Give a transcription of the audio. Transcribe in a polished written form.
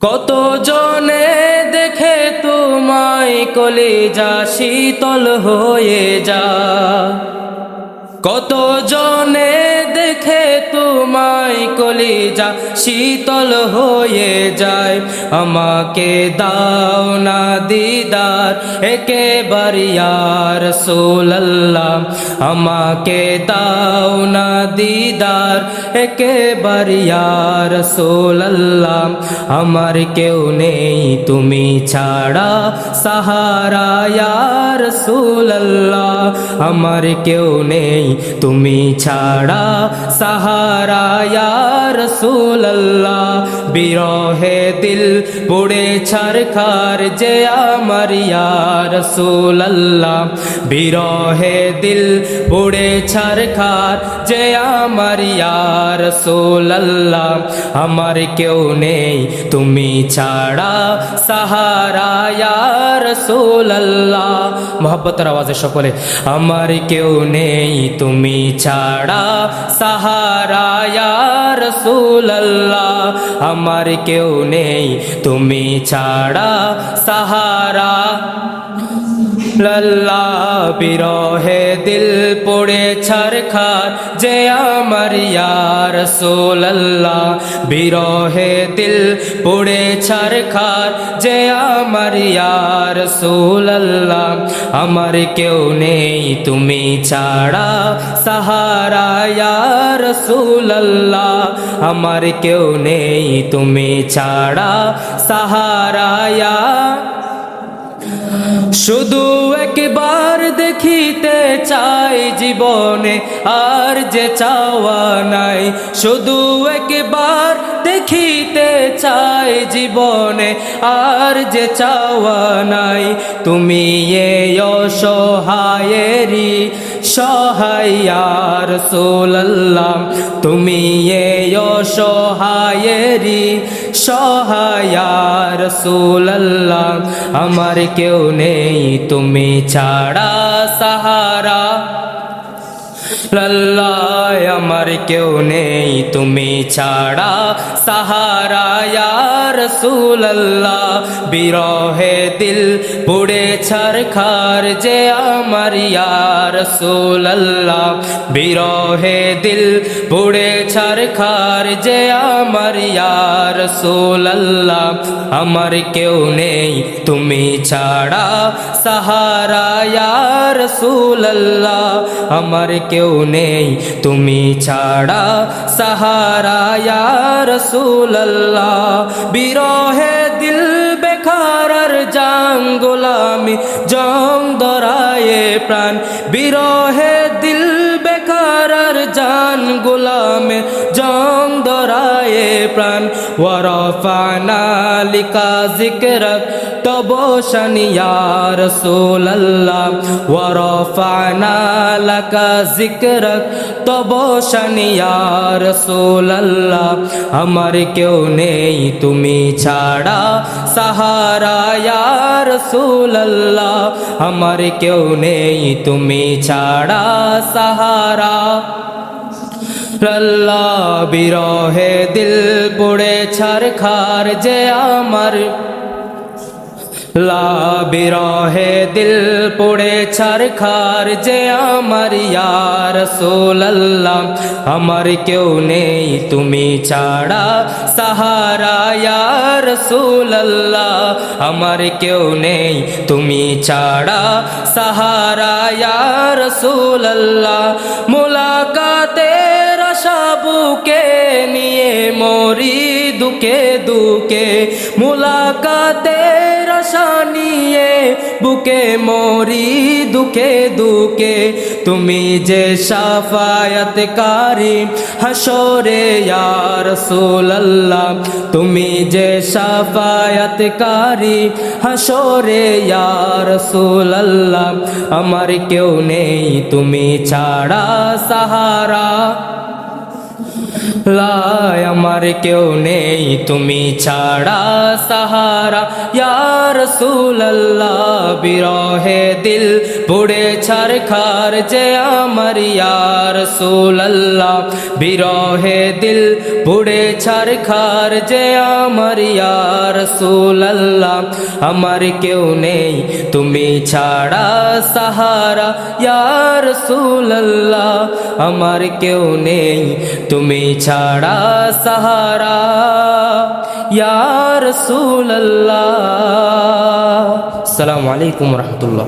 কত জনে দেখে তোমায় কলিজা শীতল হয়ে যা, কত জনে দেখে তোমায় কলিজা শীতল হয়ে যায়। আমাকে দাও না দিদার একেবার ইয়া রাসূলুল্লাহ, আমাকে দাও না দিদার একেবার ইয়া রাসূলুল্লাহ। আমার কেউ নেই তুমি ছাড়া সাহারা ইয়া রাসূলুল্লাহ, আমার কেউ নেই তুমি ছাড়া সাহারা ইয়া রাসূলুল্লাহ। বিরহে দিল পুড়ে ছারখার যে আমার ইয়া রাসূলুল্লাহ, বিরহে দিল পুড়ে ছারখার যে আমার ইয়া রাসূলুল্লাহ। আমার কেউ নেই তুমি ছাড়া সাহারা ইয়া রাসূলুল্লাহ। মোহাব্বতের আওয়াজে সকলে আমার কেউ নেই তুমি ছাড়া সাহারা ইয়া রাসূলুল্লাহ, আমার কেউ নেই তুমি ছাড়া সাহারা লাল্লাহ। বিরহে দিল পড়ে ছারখার যে আমার ইয়া রাসূলুল্লাহ, বিরহে দিল পড়ে ছারখার যে আমার ইয়া রাসূলুল্লাহ। আমার কেউ নেই তুমি ছাড়া সাহারা ইয়া রাসূলুল্লাহ, আমার কেউ নেই তুমি ছাড়া সাহারা ইয়া। শুধু একবার দেখিতে চাই জীবনে আর যে চাওয়া নাই, শুধু একবার দেখিতে চাই জীবনে আর যে চাওয়া নাই। তুমি এই অসহায়েরই সহায় ইয়া রাসূলুল্লাহ, তুমি এই অসহায়েরই সহায় ইয়া রাসূলুল্লাহ। আমার কেউ নেই তুমি ছাড়া সাহারা লাল্লাহ, আমার কেউ নেই তুমি ছাড়া সাহারা ইয়া রাসূলুল্লাহ। বিরহে দিল পুড়ে ছারখার যে আমার ইয়া রাসূলুল্লাহ, বিরহে দিল পুড়ে ছারখার যে আমার ইয়া রাসূলুল্লাহ। আমার কেউ নেই তুমি ছাড়া সাহারা ইয়া রাসূলুল্লাহ, আমার কেউ নেই তুমি ছাড়া সাহারা ইয়া রাসূলুল্লাহ। বিরহে দিল বেকারার জান গোলামি জং দরায়ে প্রাণ, বিরহে দিল বেকারার জান গোলামে জং দরায়ে প্রাণ। ওয়ারফানা লিকা যিকরাক তব শান ইয়া রাসূলুল্লাহ, ওয়ারফানা লাকা যিকরাক তব শান ইয়া রাসূলুল্লাহ। আমার কেউ নেই তুমি ছাড়া সাহারা ইয়া রাসূলুল্লাহ, আমার কেউ নেই তুমি ছাড়া সাহারা লাল্লাহ। বিরহে দিল পুড়ে ছারখার যে আমার লা, বিরহে দিল পুড়ে ছারখার যে আমার ইয়া রাসূলুল্লাহ। আমার কেউ নেই তুমি ছাড়া সাহারা ইয়া রাসূলুল্লাহ, আমার কেউ নেই তুমি ছাড়া সাহারা ইয়া রাসূলুল্লাহ। মুলাকাতের আশা বুকে নিয়ে মরি দুকে দুকে, মুলাকাতের আশা নিয়ে বুকে মরি দুকে দুকে। তুমি যে শাফায়াতকারী হাসরে ইয়া রাসূলুল্লাহ, তুমি যে শাফায়াতকারী হাসরে ইয়া রাসূলুল্লাহ। আমার কেউ নেই তুমি ছাড়া সাহারা লাই আমার কেউ নেই তুমি ছাড়া সাহারা ইয়া রাসূলুল্লাহ বিরহে দিল পুড়ে ছারখার যে আমার ইয়া রাসূলুল্লাহ বিরহে দিল পুড়ে ছারখার যে আমার ইয়া রাসূলুল্লাহ আমার কেউ নেই তুমি ছাড়া সাহারা ইয়া রাসূলুল্লাহ আমার কেউ নেই তুমি ছাড়া সাহারা ইয়া রাসূলুল্লাহ। আসসালামু আলাইকুম ওয়া রাহমাতুল্লাহ।